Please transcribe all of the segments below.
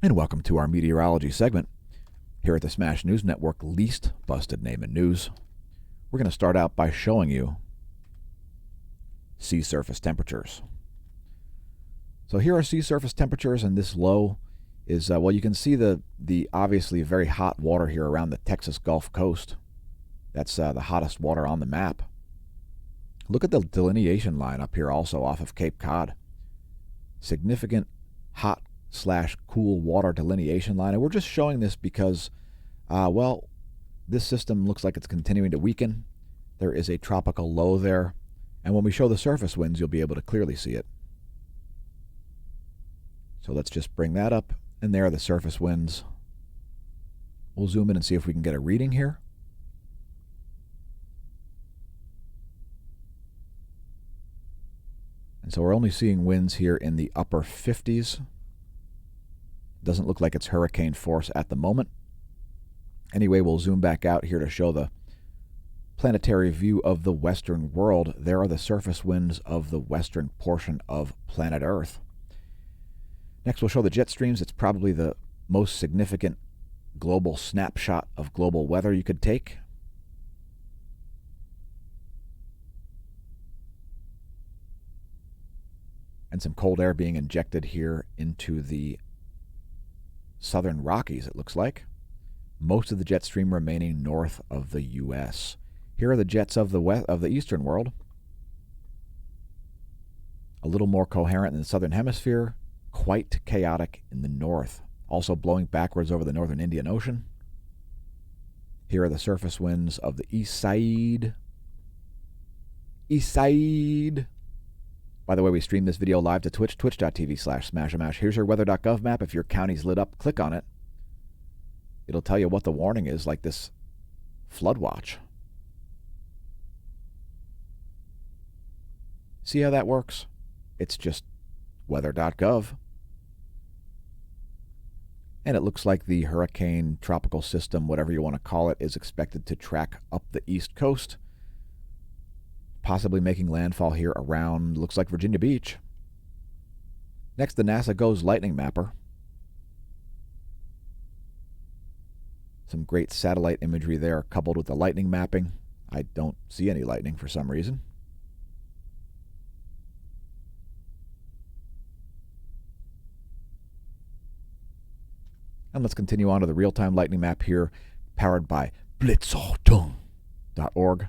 And welcome to our meteorology segment here at the Smash News Network, least busted name in news. We're going to start out by showing you sea surface temperatures. So here are sea surface temperatures, and this low is, well, you can see the obviously very hot water here around the Texas Gulf Coast. That's the hottest water on the map. Look at the delineation line up here also off of Cape Cod. Significant hot/cool water delineation line. And we're just showing this because, well, this system looks like it's continuing to weaken. There is a tropical low there. And when we show the surface winds, you'll be able to clearly see it. So let's just bring that up. And there are the surface winds. We'll zoom in and see if we can get a reading here. And so we're only seeing winds here in the upper 50s. Doesn't look like it's hurricane force at the moment. Anyway, we'll zoom back out here to show the planetary view of the western world. There are the surface winds of the western portion of planet Earth. Next, we'll show the jet streams. It's probably the most significant global snapshot of global weather you could take. And some cold air being injected here into the southern Rockies, it looks like. Most of the jet stream remaining north of the U.S. Here are the jets of the eastern world. A little more coherent in the southern hemisphere, quite chaotic in the north. Also blowing backwards over the northern Indian Ocean. Here are the surface winds of the east side. East side. By the way, we stream this video live to Twitch, twitch.tv/smAsho. Here's your weather.gov map. If your county's lit up, click on it. It'll tell you what the warning is, like this flood watch. See how that works? It's just weather.gov. And it looks like the hurricane tropical system, whatever you want to call it, is expected to track up the east coast, possibly making landfall here around, looks like Virginia Beach. Next, the NASA GOES lightning mapper. Some great satellite imagery there coupled with the lightning mapping. I don't see any lightning for some reason. And let's continue on to the real-time lightning map here, powered by blitzachtung.org.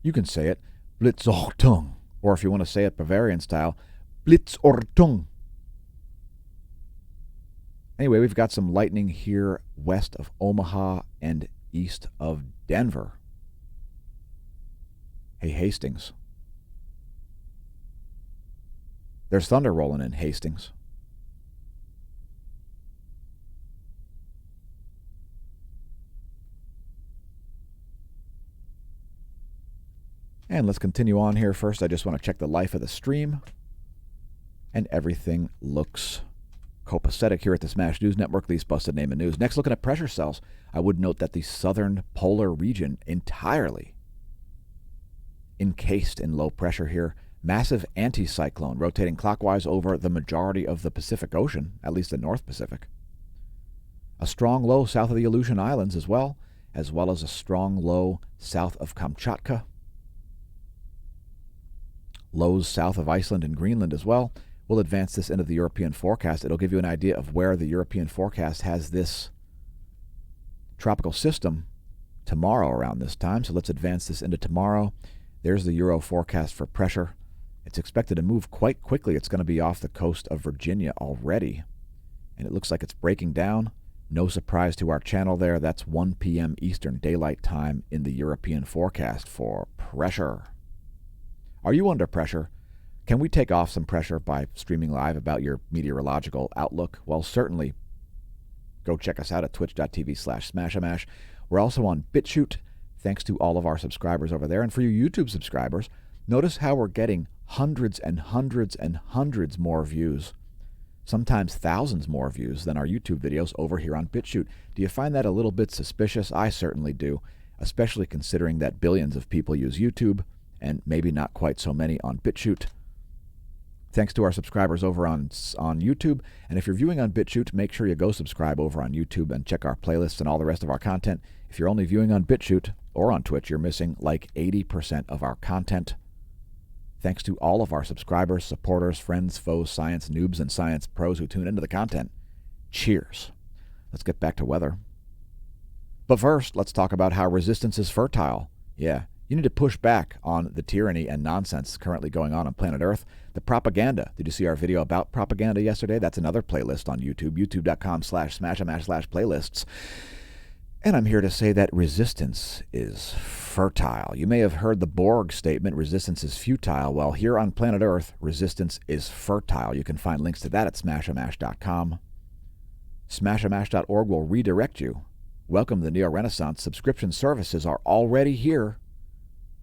You can say it, Blitzachtung, or if you want to say it Bavarian style, Blitzortung. Anyway, we've got some lightning here west of Omaha and east of Denver. Hey, Hastings. There's thunder rolling in Hastings. And let's continue on here. First, I just want to check the life of the stream. And everything looks copacetic here at the Smash News Network, least busted name in news. Next, looking at pressure cells, I would note that the southern polar region entirely encased in low pressure here. Massive anticyclone rotating clockwise over the majority of the Pacific Ocean, at least the North Pacific. A strong low south of the Aleutian Islands as well as a strong low south of Kamchatka. Lows south of Iceland and Greenland as well. We'll advance this into the European forecast. It'll give you an idea of where the European forecast has this tropical system tomorrow around this time. So let's advance this into tomorrow. There's the Euro forecast for pressure. It's expected to move quite quickly. It's going to be off the coast of Virginia already. And it looks like it's breaking down. No surprise to our channel there. That's 1 p.m. Eastern Daylight Time in the European forecast for pressure. Are you under pressure? Can we take off some pressure by streaming live about your meteorological outlook? Well, certainly go check us out at twitch.tv/smAsho. We're also on BitChute, thanks to all of our subscribers over there. And for you YouTube subscribers, notice how we're getting hundreds and hundreds and hundreds more views, sometimes thousands more views than our YouTube videos over here on BitChute. Do you find that a little bit suspicious? I certainly do, especially considering that billions of people use YouTube and maybe not quite so many on BitChute. Thanks to our subscribers over on YouTube. And if you're viewing on BitChute, make sure you go subscribe over on YouTube and check our playlists and all the rest of our content. If you're only viewing on BitChute or on Twitch, you're missing like 80% of our content. Thanks to all of our subscribers, supporters, friends, foes, science noobs, and science pros who tune into the content. Cheers. Let's get back to weather. But first, let's talk about how resistance is fertile. Yeah, you need to push back on the tyranny and nonsense currently going on planet Earth. The propaganda. Did you see our video about propaganda yesterday? That's another playlist on YouTube, youtube.com/smashamash/playlists. And I'm here to say that resistance is fertile. You may have heard the Borg statement, resistance is futile. Well, here on planet Earth, resistance is fertile. You can find links to that at smashamash.com. Smashamash.org will redirect you. Welcome to the Neo-Renaissance. Subscription services are already here.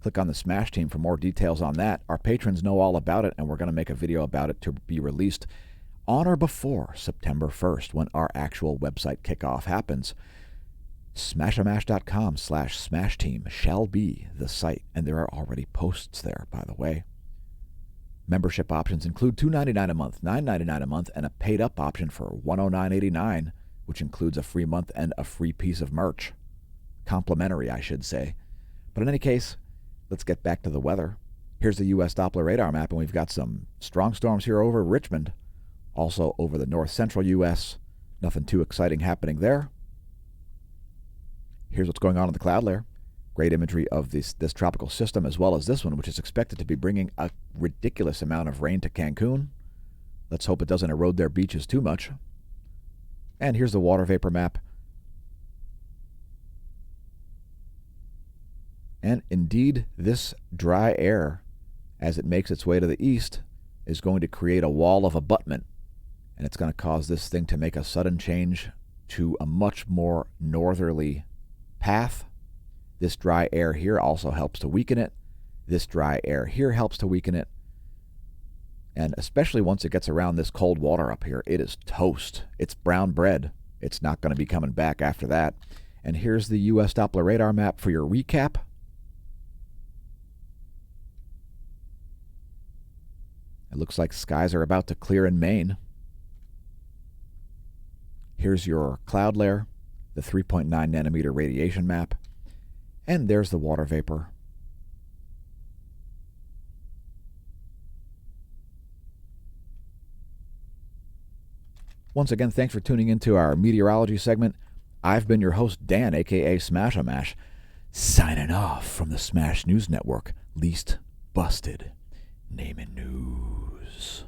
Click on the Smash team for more details on that. Our patrons know all about it, and we're going to make a video about it to be released on or before September 1st, when our actual website kickoff happens. Smashamash.com/Smash team shall be the site, and there are already posts there, by the way. Membership options include $2.99 a month, $9.99 a month, and a paid-up option for $109.89, which includes a free month and a free piece of merch. Complimentary, I should say. But in any case, let's get back to the weather. Here's the U.S. Doppler radar map, and we've got some strong storms here over Richmond, also over the north-central U.S. Nothing too exciting happening there. Here's what's going on in the cloud layer. Great imagery of this tropical system, as well as this one, which is expected to be bringing a ridiculous amount of rain to Cancun. Let's hope it doesn't erode their beaches too much. And here's the water vapor map. And indeed, this dry air, as it makes its way to the east, is going to create a wall of abutment. And it's going to cause this thing to make a sudden change to a much more northerly path. This dry air here also helps to weaken it. This dry air here helps to weaken it. And especially once it gets around this cold water up here, it is toast. It's brown bread. It's not going to be coming back after that. And here's the U.S. Doppler radar map for your recap. It looks like skies are about to clear in Maine. Here's your cloud layer, the 3.9 nanometer radiation map, and there's the water vapor. Once again, thanks for tuning into our meteorology segment. I've been your host, Dan, a.k.a. smAsho, signing off from the Smash News Network. Least busted. Naming news.